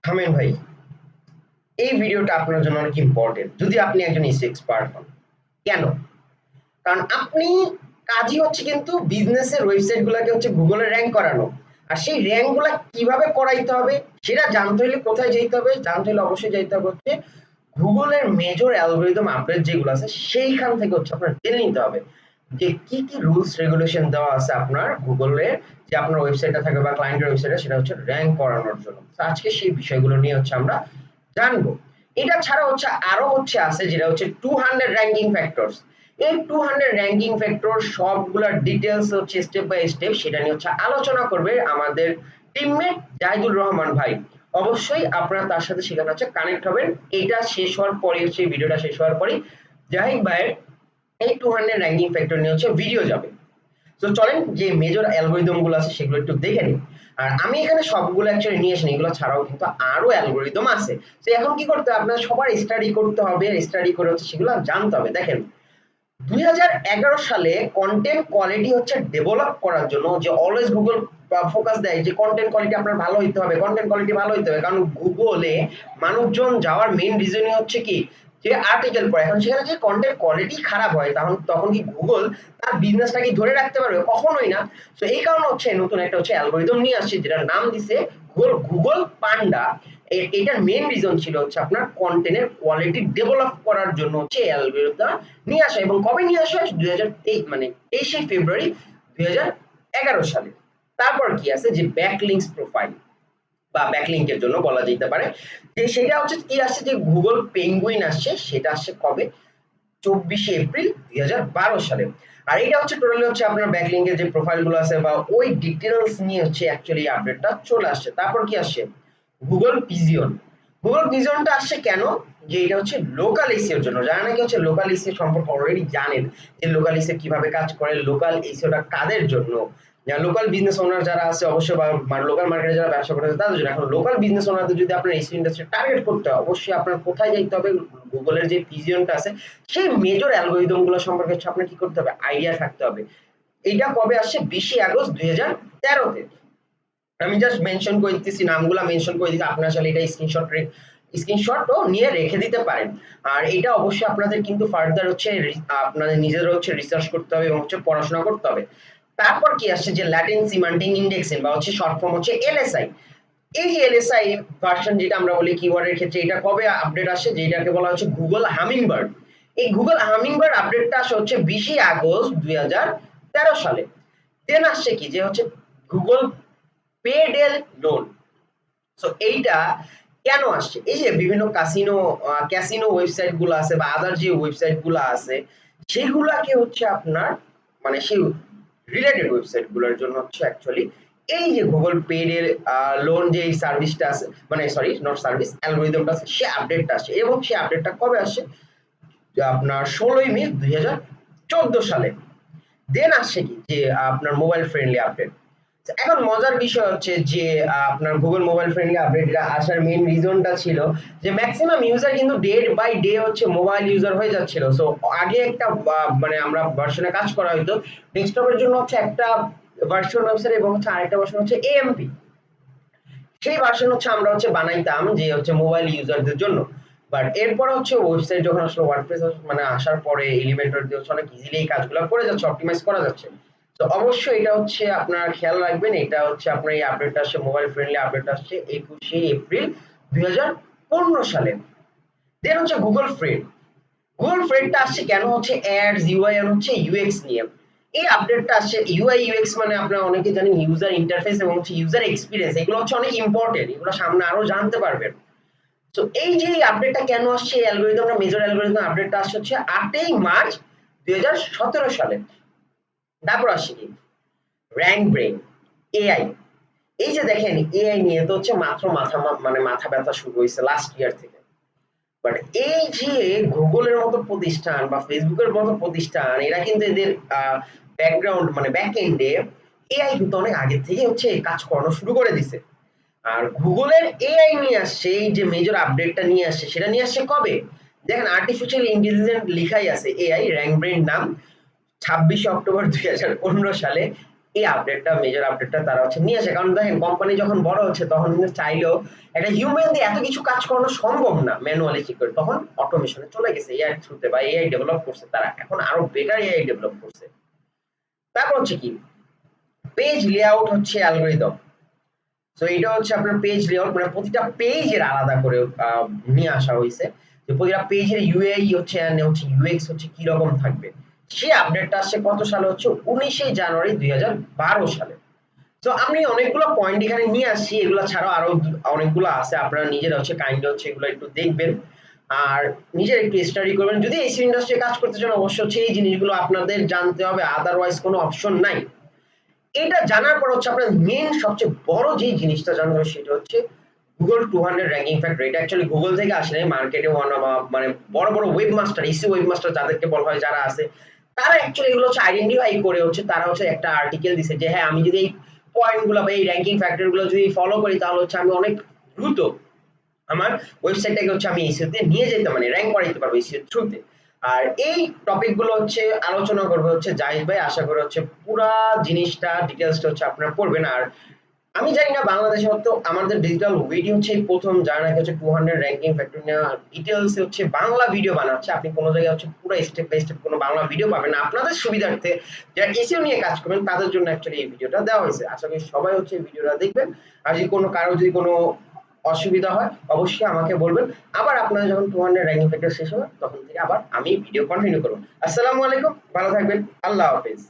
থামেন ভাই, এই ভিডিওটা আপনার জন্য অনেক ইম্পর্টেন্ট যদি আপনি একজন এসইও এক্সপার্ট হন। কেন? কারণ আপনি কাজই হচ্ছে কিন্তু বিজনেসের ওয়েবসাইট গুলাকে হচ্ছে গুগলে র্যাঙ্ক করানো। আর সেই র্যাঙ্ক গুলা কিভাবে করাইতে হবে সেটা জানতে হলে কোথায় যেতে হবে? জানতে হলে অবশ্যই যেতে হবে হচ্ছে গুগলের মেজর অ্যালগরিদম আপডেট যেগুলো আছে সেইখান থেকে হচ্ছে আপনার জেনে নিতে হবে যে কি কি রুলস রেগুলেশন দেওয়া আছে আপনার গুগলের, যে আপনার ওয়েবসাইটটা থাকবে বা ক্লায়েন্টের ওয়েবসাইটে, সেটা হচ্ছে র্যাঙ্ক করানোর জন্য। তো আজকে সেই বিষয়গুলো নিয়ে হচ্ছে আমরা জানবো। এটা ছাড়া হচ্ছে আরো হচ্ছে আছে যেটা হচ্ছে 200 র্যাঙ্কিং ফ্যাক্টরস। এই 200 র্যাঙ্কিং ফ্যাক্টর সবগুলোর ডিটেলস হচ্ছে স্টেপ বাই স্টেপ সেটা নিয়ে হচ্ছে আলোচনা করবে আমাদের টিমমেট জাহিদুর রহমান ভাই। অবশ্যই আপনারা তার সাথে সেখানে হচ্ছে কানেক্ট হবেন। এটা শেষ হওয়ার পরে হচ্ছে ভিডিওটা শেষ হওয়ার পরেই জাহিদ ভাইয়ের এই 200 র্যাঙ্কিং ফ্যাক্টর নিয়ে হচ্ছে ভিডিও যাবে। তো চলেন যে মেজর অ্যালগরিদম গুলো আছে সেগুলো একটু দেখে নিই। আর আমি এখানে সবগুলো অ্যাকচুয়ালি নিয়ে আসিনি, এগুলো ছাড়াও কিন্তু আরো অ্যালগরিদম আছে। তো এখন কি করতে হবে? আপনার সবার স্টাডি করতে হবে, স্টাডি করে হচ্ছে সেগুলো জানতে হবে। দেখেন 2011 সালে কন্টেন্ট কোয়ালিটি হচ্ছে ডেভেলপ করার জন্য যে অলওয়েজ গুগল ফোকাস দেয় যে কন্টেন্ট কোয়ালিটি আপনার ভালো হইতে হবে, কন্টেন্ট কোয়ালিটি ভালো হইতে হবে। কারণ গুগলে মানুষজন যাওয়ার মেইন রিজনই হচ্ছে কি যে আর্টিকেল পড়ে। এখন সেখানে যে কন্টেন্ট কোয়ালিটি খারাপ হয় তখন কি গুগল তার বিজনেসটা কি ধরে রাখতে পারবে? কখনোই না। তো এই কারণে হচ্ছে নতুন একটা হচ্ছে অ্যালগরিদম নিয়ে আসছে যেটার নাম দিছে গুগল পান্ডা। এটার মেইন রিজন ছিল হচ্ছে আপনার কন্টেন্টের কোয়ালিটি ডেভেলপ করার জন্য হচ্ছে এই অ্যালগরিদমটা নিয়ে আসা। এবং কবে নিয়ে আসা? 2023 মানে 23শে ফেব্রুয়ারি 2011 সালে। তারপর কি আছে যে ব্যাকলিংকস প্রোফাইল বা ব্যাকলিংকের জন্য বলা যেতে পারে যে সেটা হচ্ছে কি আসছে যে গুগল পেঙ্গুইন আসছে, সেটা আসছে কবে? 24শে এপ্রিল 2012 সালে। আর এটা হচ্ছে টোটালি হচ্ছে আপনার ব্যাকলিংকের যে প্রোফাইল গুলো আছে বা ওই ডিটেলস নিয়ে হচ্ছে অ্যাকচুয়ালি আপডেটটা চলে আসছে। তারপর কি আসছে? Google pigeon. গুগল পিজিয়নটা আসছে কেন? যে এটা হচ্ছে লোকাল এসইও এর জন্য। যারা নাকি হচ্ছে লোকাল এসইও সম্পর্কে অলরেডি জানেন যে লোকাল এসইও কিভাবে কাজ করে, লোকাল এসইওটা কাদের জন্য, লোকাল বিজনেস ওনার যারা আছে অবশ্যই বা লোকাল মার্কেটে যারা ব্যবসা করে তাদের জন্য। এখন লোকাল বিজনেস ওনারদের যদি আপনার এসইও ইন্ডাস্ট্রি টার্গেট করতে হয় অবশ্যই আপনার কোথায় যাইতে হবে? গুগলের যে পিজিয়নটা আছে সেই মেজর অ্যালগরিদম গুলো সম্পর্কে হচ্ছে আপনার কি করতে হবে? আইডিয়া থাকতে হবে। এইটা কবে আসছে? 20 আগস্ট 2013-তে। আমি জাস্ট মেনশন করে দিতেছি, নামগুলা মেনশন করে দিচ্ছি, আপনারা আসলে এটা স্ক্রিনশটও নিয়ে রেখে দিতে পারেন। আর এটা অবশ্যই আপনাদের কিন্তু ফার্দার হচ্ছে আপনাদের নিজেরা হচ্ছে রিসার্চ করতে হবে এবং হচ্ছে পড়াশোনা করতে হবে। তারপর কি আসছে যে ল্যাটেন্সি মাল্টিং ইন্ডেক্সিং বা হচ্ছে শর্ট ফর্ম হচ্ছে এলএসআই। এই যে এলএসআই ভার্সন যেটা আমরা বলি কিওয়ার্ডের ক্ষেত্রে, এটা কবে আপডেট আসে? যেটাকে বলা হচ্ছে গুগল হামিংবার্ড। এই গুগল হামিংবার্ড আপডেটটা আসে হচ্ছে 20 আগস্ট 2013 সালে। দেন আসছে কি যে হচ্ছে গুগল পেডেল লোন। সো এইটা কেন আসছে? এই যে বিভিন্ন ক্যাসিনো ওয়েবসাইট গুলো আছে বা আদার যে ওয়েবসাইট গুলো আছে সেগুলাকে হচ্ছে আপনার মানে সেই রিলেটেড ওয়েবসাইট গুলোর জন্য হচ্ছে অ্যাকচুয়ালি এই যে গুগল পেড এর লোন যে সার্ভিসটা আছে, মানে সরি নট সার্ভিস, অ্যালগরিদমটা আছে, সে আপডেটটা আসে। এবং সেই আপডেটটা কবে আসে? আপনার 16ই মে 2014 সালে। দেন আসছে কি যে আপনার মোবাইল ফ্রেন্ডলি আপডেট। এখন মজার বিষয় হচ্ছে যে আপনার গুগল মোবাইল ফ্রেন্ডলি আপডেট আসার মেইন রিজনটা ছিল যে ম্যাক্সিমাম ইউজার কিন্তু ডে বাই ডে হচ্ছে মোবাইল ইউজার হয়ে যাচ্ছিল। সো আগে একটা মানে আমরা ভার্সনে কাজ করা হয়তো ডেস্কটপের জন্য হচ্ছে একটা ভার্সন ওয়েবসাইট এবং হচ্ছে আরেকটা ভার্সন হচ্ছে এএমপি। সেই ভার্সন হচ্ছে আমরা হচ্ছে বানাইতাম যে হচ্ছে মোবাইল ইউজারদের জন্য। বাট এরপর হচ্ছে ওয়েবসাইট যখন আসলে ওয়ার্ডপ্রেস মানে আসার পরে এলিমেন্টর দিয়ে হচ্ছে অনেক ইজিলি এই কাজগুলো করে যাচ্ছে, অপটিমাইজ করা যাচ্ছে। তো অবশ্যই এটা হচ্ছে আপনার খেয়াল রাখবেন, এটা হচ্ছে আপনার এই আপডেটটা আসছে, মোবাইল ফ্রেন্ডলি আপডেট আসছে 21শে এপ্রিল 2015 সালে। দেন হচ্ছে গুগল ফ্রেড। গুগল ফ্রেডটা আসছে কেন? হচ্ছে অ্যাডস, ইউআই আর হচ্ছে ইউএক্স নিয়ে। এই আপডেটটা আসছে ইউআই ইউএক্স মানে আপনারা অনেকে জানেন ইউজার ইন্টারফেস এবং হচ্ছে ইউজার এক্সপিরিয়েন্স, এগুলো হচ্ছে অনেক ইম্পর্টেন্ট, এগুলো সামনে আরো জানতে পারবেন। তো এই যে আপডেটটা কেন আসছে, এই অ্যালগরিদমটা মেজর অ্যালগরিদম আপডেটটা আসছে হচ্ছে 8ই মার্চ 2017 সালে। তারপর আসছে কি র্যাঙ্ক ব্রেন এআই। এই যে দেখেন এআই নিয়ে তো হচ্ছে মাত্র মাথা ব্যথা শুরু হয়েছে লাস্ট ইয়ার থেকে। বাট এই যে গুগলের মতো প্রতিষ্ঠান বা ফেসবুকের মতো প্রতিষ্ঠান এরা কিন্তু এদের ব্যাকগ্রাউন্ড মানে ব্যাক এন্ডে এআই কিন্তু অনেক আগে থেকে হচ্ছে কাজ করানো শুরু করে দিছে। আর গুগলের এআই নিয়ে আসছে, এই যে মেজর আপডেটটা নিয়ে আসছে সেটা নিয়ে আসছে কবে? দেখেন আর্টিফিশিয়াল ইন্টেলিজেন্স লিখাই আছে এআই র্যাঙ্ক ব্রেন নাম 26 অক্টোবর 2015 সালে। এই আপডেটটা মেজর আপডেটটা তারা হচ্ছে নিয়ে আসে। কারণ দেখেন কোম্পানি যখন বড় হচ্ছে তখন কিন্তু চাইলেও একটা হিউম্যান দিয়ে এত কিছু কাজ করানো সম্ভব না ম্যানুয়ালি ঠিক করে, তখন অটোমেশনে চলে গেছে এআই থ্রুতে, বা এআই ডেভেলপ করছে তারা, এখন আরো বেটার এআই ডেভেলপ করছে। তারপর হচ্ছে কি পেজ লেআউট হচ্ছে অ্যালগরিদম। সো এটা হচ্ছে আপনার পেজ লেআউট, মানে প্রতিটা পেজের আলাদা করে নিয়ে আসা হয়েছে যে প্রতিটা পেজের ইউআই হচ্ছে হচ্ছে ইউএক্স হচ্ছে কি রকম থাকবে। সেই আপডেটটা আসছে কত সালে, হচ্ছে 19 জানুয়ারি 2012 সালে। তো আমি অনেকগুলো পয়েন্ট এখানে নিয়ে আসছি, এগুলো ছাড়াও আরো অনেকগুলো আছে, আপনারা নিজেরা হচ্ছে কাইন্ড হচ্ছে এগুলো একটু দেখবেন আর নিজের একটু স্টাডি করবেন। যদি এসইও ইন্ডাস্ট্রি কাজ করতে চান অবশ্যই হচ্ছে এই জিনিসগুলো আপনাদের জানতে হবে, আদারওয়াইজ কোনো অপশন নাই। এটা জানার পর হচ্ছে আপনার মেন সবচেয়ে বড় যে জিনিসটা জানতে হবে সেটা হচ্ছে গুগল 200 র্যাঙ্কিং ফ্যাক্টর। এটা অ্যাকচুয়ালি গুগল থেকে আসে নাই, মার্কেটে মানে বড় বড় ওয়েবমাস্টার, এসইও ওয়েবমাস্টার যাদেরকে বলা হয় যারা আছে, তারা অ্যাকচুয়ালি এগুলো হচ্ছে আইডেন্টিফাই করে হচ্ছে তারা হচ্ছে একটা আর্টিকেল দিছে যে হ্যাঁ আমি যদি এই পয়েন্টগুলো বা এই র্যাঙ্কিং ফ্যাক্টরগুলো যদি ফলো করি তাহলে হচ্ছে আমি অনেক দ্রুত আমার ওয়েবসাইটটাকে হচ্ছে আমি এসইও তে নিয়ে যেতে মানে র‍্যাঙ্ক করাইতে পারবো এসইও থ্রুতে। আর এই টপিক গুলো হচ্ছে আলোচনা করবে হচ্ছে জাহিদ ভাই, আশা করি হচ্ছে পুরা জিনিসটা ডিটেইলসটা হচ্ছে আপনারা পড়বেন। আর আমি জানি না বাংলাদেশে হয়তো আমাদের ডিজিটাল উইট হচ্ছে এই প্রথম যারা নাকি হচ্ছে 200 র্যাঙ্কিং ফ্যাক্টর নিয়ে ডিটেইলস হচ্ছে বাংলা ভিডিও বানাচ্ছে। আপনি কোনো জায়গায় হচ্ছে পুরো স্টেপ বাই স্টেপ কোনো বাংলা ভিডিও পাবেন না, আপনাদের সুবিধার্থে যারা এসইও নিয়ে কাজ করবেন তাদের জন্য অ্যাকচুয়ালি এই ভিডিওটা দেওয়া হয়েছে। আশা করি সবাই হচ্ছে এই ভিডিওটা দেখবেন। আর যদি কোনো কারো যদি কোনো অসুবিধা হয় অবশ্যই আমাকে বলবেন। আবার আপনারা যখন 200 র্যাঙ্কিং ফ্যাক্টর শেষ হবে তখন থেকে আবার আমি ভিডিও কন্টিনিউ করব। আসসালামু আলাইকুম, ভালো থাকবেন, আল্লাহ হাফেজ।